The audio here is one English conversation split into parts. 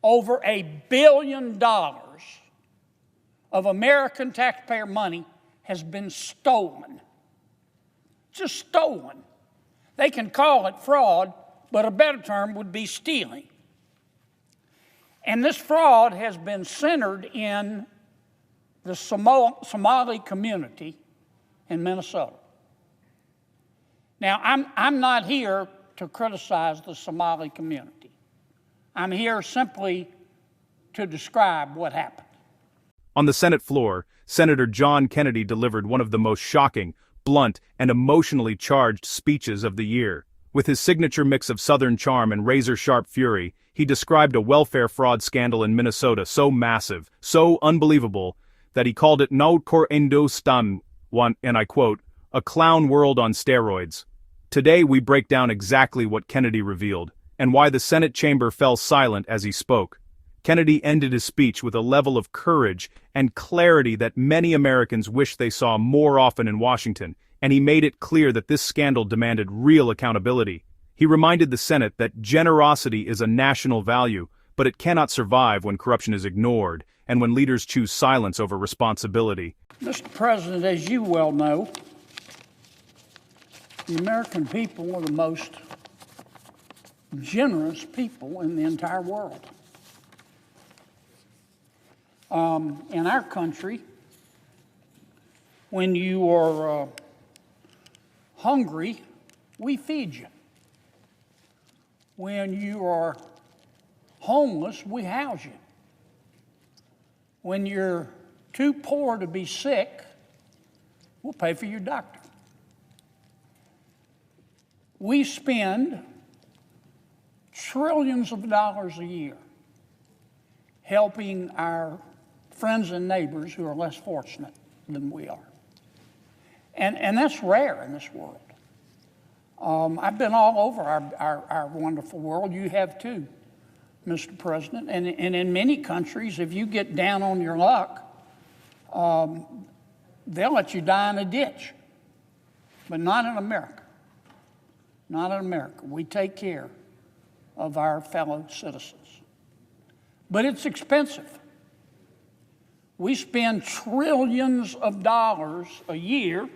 over $1 billion of American taxpayer money has been stolen. Just stolen. They can call it fraud, but a better term would be stealing. And this fraud has been centered in the Somali community in Minnesota. Now, I'm not here to criticize the Somali community. I'm here simply to describe what happened. On the Senate floor, Senator John Kennedy delivered one of the most shocking, blunt, and emotionally charged speeches of the year. With his signature mix of Southern charm and razor-sharp fury, he described a welfare fraud scandal in Minnesota so massive, so unbelievable, that he called it "Noud Kor Endostan," and I quote, "a clown world on steroids." Today we break down exactly what Kennedy revealed, and why the Senate chamber fell silent as he spoke. Kennedy ended his speech with a level of courage and clarity that many Americans wish they saw more often in Washington, and he made it clear that this scandal demanded real accountability. He reminded the Senate that generosity is a national value, but it cannot survive when corruption is ignored, and when leaders choose silence over responsibility. Mr. President, as you well know, the American people are the most generous people in the entire world. In our country, when you are hungry, we feed you. When you are homeless, we house you. When you're too poor to be sick, we'll pay for your doctor. We spend trillions of dollars a year helping our friends and neighbors who are less fortunate than we are. And that's rare in this world. I've been all over our wonderful world. You have too, Mr. President. And in many countries, if you get down on your luck, they'll let you die in a ditch. But not in America. Not in America. We take care of our fellow citizens. But it's expensive. We spend trillions of dollars a year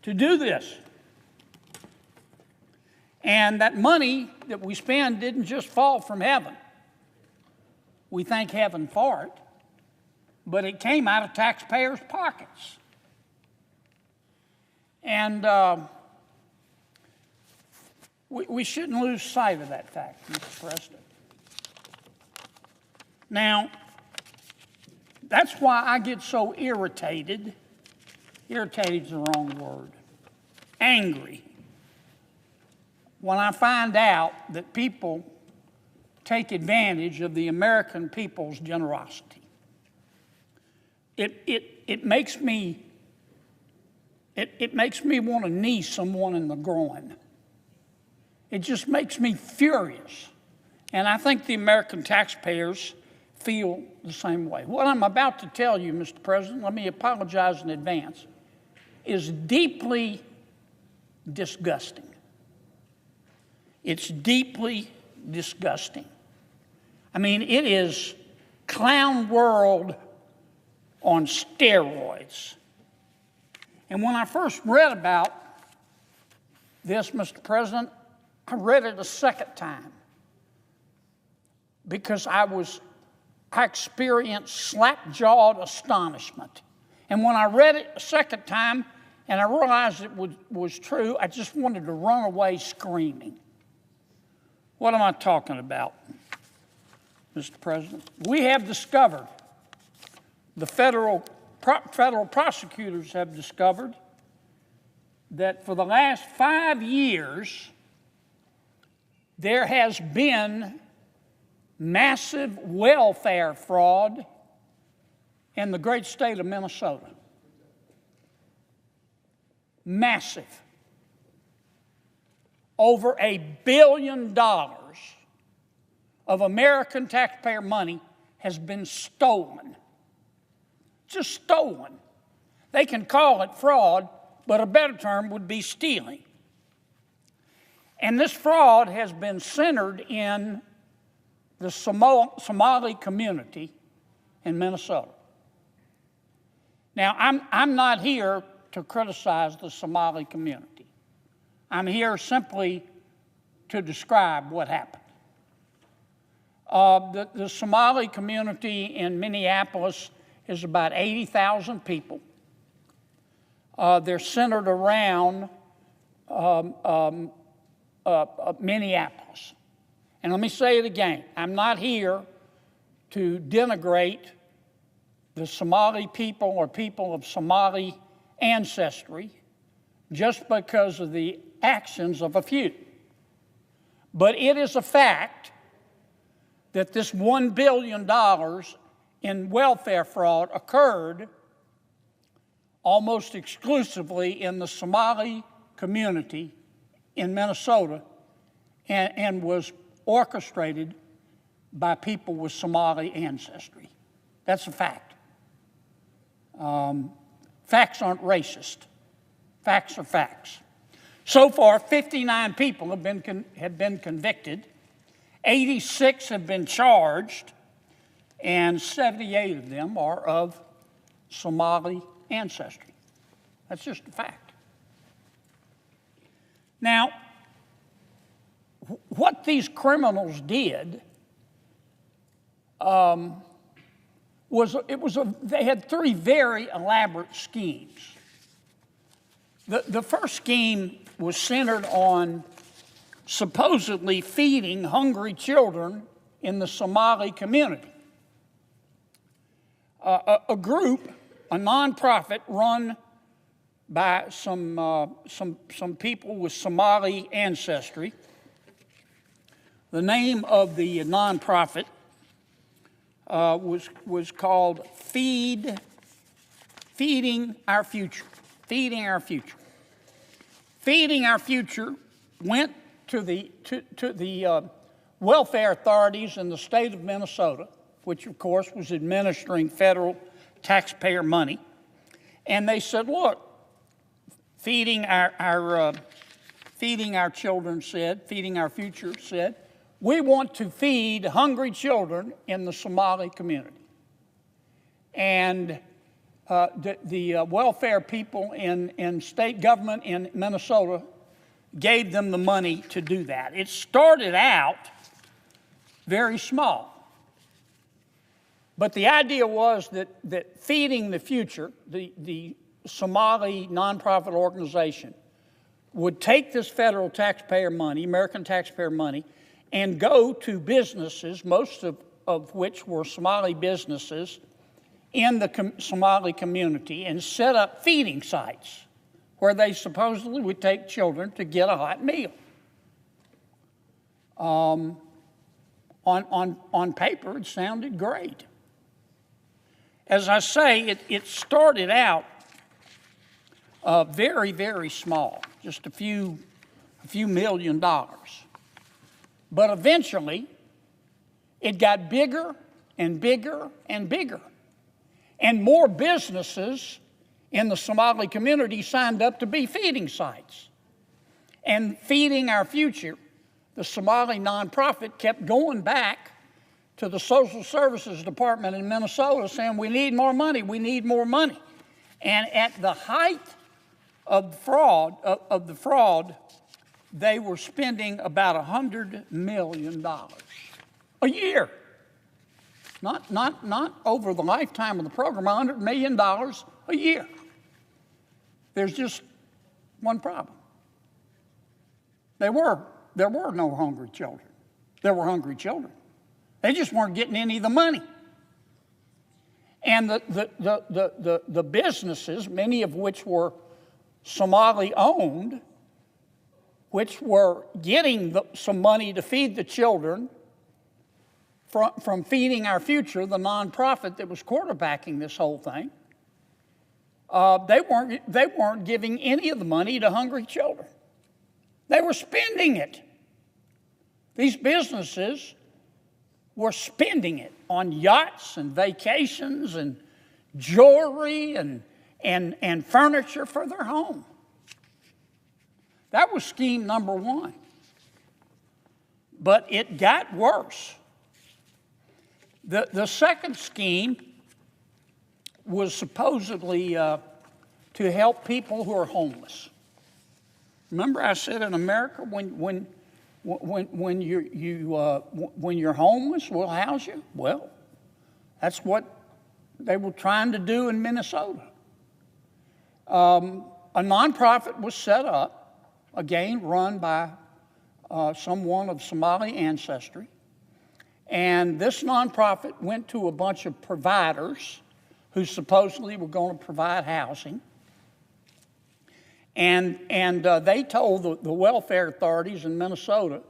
to do this. And that money that we spend didn't just fall from heaven. We thank heaven for it, but it came out of taxpayers' pockets. And we shouldn't lose sight of that fact, Mr. President. Now, that's why I get so irritated. Irritated is the wrong word. Angry. When I find out that people take advantage of the American people's generosity. It makes me want to knee someone in the groin. It just makes me furious. And I think the American taxpayers feel the same way. What I'm about to tell you, Mr. President, let me apologize in advance, is deeply disgusting. It's deeply disgusting. I mean, it is clown world on steroids. And when I first read about this, Mr. President, I read it a second time because I experienced slack-jawed astonishment. And when I read it a second time and I realized it was true, I just wanted to run away screaming. What am I talking about, Mr. President? We have discovered, the federal prosecutors have discovered, that for the last 5 years, there has been massive welfare fraud in the great state of Minnesota. Massive. Over $1 billion of American taxpayer money has been stolen. Just stolen. They can call it fraud, but a better term would be stealing. And this fraud has been centered in the Somali community in Minnesota. Now, I'm not here to criticize the Somali community. I'm here simply to describe what happened. The Somali community in Minneapolis is about 80,000 people. They're centered around Minneapolis. And let me say it again. I'm not here to denigrate the Somali people or people of Somali ancestry just because of the actions of a few. But it is a fact that this $1 billion in welfare fraud occurred almost exclusively in the Somali community in Minnesota and was orchestrated by people with Somali ancestry. That's a fact. Facts aren't racist. Facts are facts. So far, 59 people have been convicted, 86 have been charged, and 78 of them are of Somali ancestry. That's just a fact. Now, what these criminals did they had three very elaborate schemes. The first scheme was centered on supposedly feeding hungry children in the Somali community. A group, a nonprofit run by some people with Somali ancestry. The name of the nonprofit was called Feeding Our Future. Feeding Our Future. Feeding Our Future went to the welfare authorities in the state of Minnesota, which of course was administering federal taxpayer money, and they said, "Look, Feeding Our Children said, Feeding Our Future said, we want to feed hungry children in the Somali community." And the welfare people in state government in Minnesota gave them the money to do that. It started out very small. But the idea was that Feeding the Future, the Somali nonprofit organization, would take this federal taxpayer money, American taxpayer money, and go to businesses, most of which were Somali businesses, in the Somali community and set up feeding sites where they supposedly would take children to get a hot meal. On paper, it sounded great. As I say, it started out very, very small, just a few $1 million. But eventually, it got bigger and bigger and bigger. And more businesses in the Somali community signed up to be feeding sites. And Feeding Our Future, the Somali nonprofit, kept going back to the Social Services Department in Minnesota saying, we need more money, we need more money. And at the height of the fraud, they were spending about $100 million a year. Not over the lifetime of the program, $100 million a year. There's just one problem. There were no hungry children. There were hungry children. They just weren't getting any of the money. And the businesses, many of which were Somali owned, which were getting some money to feed the children from Feeding Our Future, the nonprofit that was quarterbacking this whole thing, they weren't giving any of the money to hungry children. They were spending it. These businesses were spending it on yachts and vacations and jewelry and furniture for their home. That was scheme number one. But it got worse. The second scheme was supposedly to help people who are homeless. Remember, I said in America, when you're homeless, we'll house you. Well, that's what they were trying to do in Minnesota. A nonprofit was set up, again run by someone of Somali ancestry, and this nonprofit went to a bunch of providers who supposedly were going to provide housing. And they told the welfare authorities in Minnesota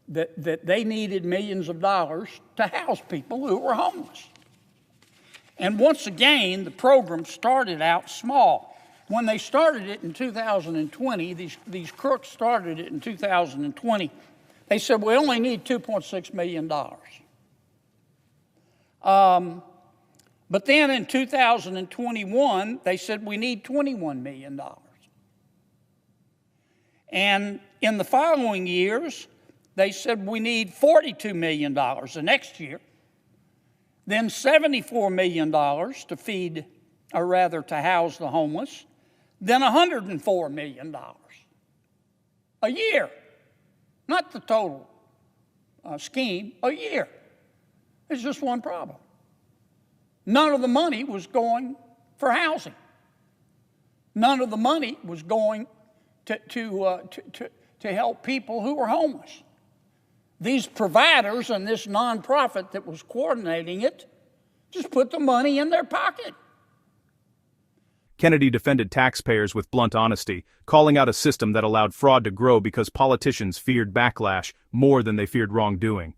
that they needed millions of dollars to house people who were homeless. And once again, the program started out small. When they started it in 2020, these crooks started it in 2020, they said, we only need $2.6 million. But then in 2021, they said we need $21 million. And in the following years, they said we need $42 million the next year, then $74 million to feed, or rather to house the homeless, then $104 million a year, not the total scheme, a year. It's just one problem. None of the money was going for housing. None of the money was going to help people who were homeless. These providers and this nonprofit that was coordinating it just put the money in their pocket. Kennedy defended taxpayers with blunt honesty, calling out a system that allowed fraud to grow because politicians feared backlash more than they feared wrongdoing.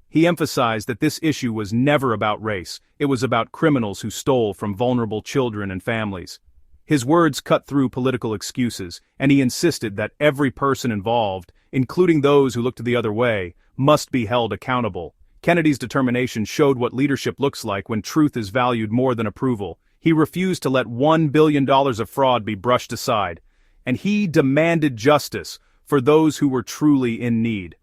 He emphasized that this issue was never about race, it was about criminals who stole from vulnerable children and families. His words cut through political excuses, and he insisted that every person involved, including those who looked the other way, must be held accountable. Kennedy's determination showed what leadership looks like when truth is valued more than approval. He refused to let $1 billion of fraud be brushed aside, and he demanded justice for those who were truly in need.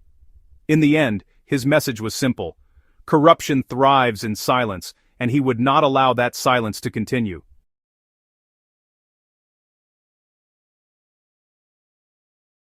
In the end, his message was simple. Corruption thrives in silence, and he would not allow that silence to continue.